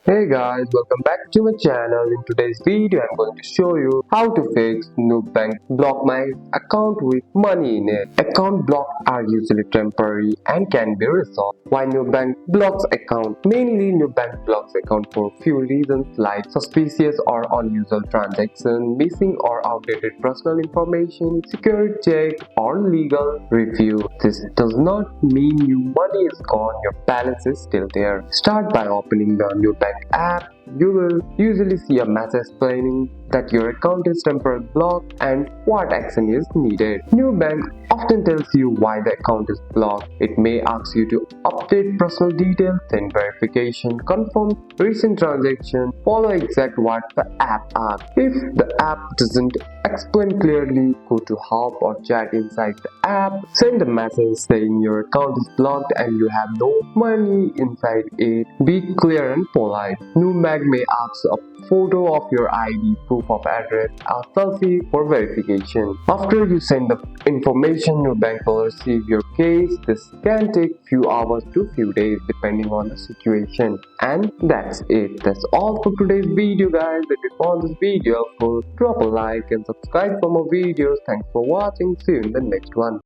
Hey guys, welcome back to my channel. In today's video, I'm going to show you how to fix Nubank block my account with money in it. Account blocks are usually temporary and can be resolved. Why Nubank blocks account? Mainly Nubank blocks account for few reasons like suspicious or unusual transaction, missing or outdated personal information, security check, or legal review. This does not mean your money is gone, your balance is still there. Start by opening the Nubank app. You will usually see a message explaining that your account is temporarily blocked and what action is needed. Nubank often tells you why the account is blocked. It may ask you to update personal details, send verification, confirm recent transaction, follow exact what the app asks. If the app doesn't explain clearly, go to help or chat inside the app. Send a message saying your account is blocked and you have no money inside it. Be clear and polite. Nubank may ask a photo of your ID, proof of address, a selfie for verification. After you send the information, Nubank will receive your case. This can take few hours to few days depending on the situation. And that's it. That's all for today's video, guys. If you found this video helpful, drop a like and subscribe for more videos. Thanks for watching. See you in the next one.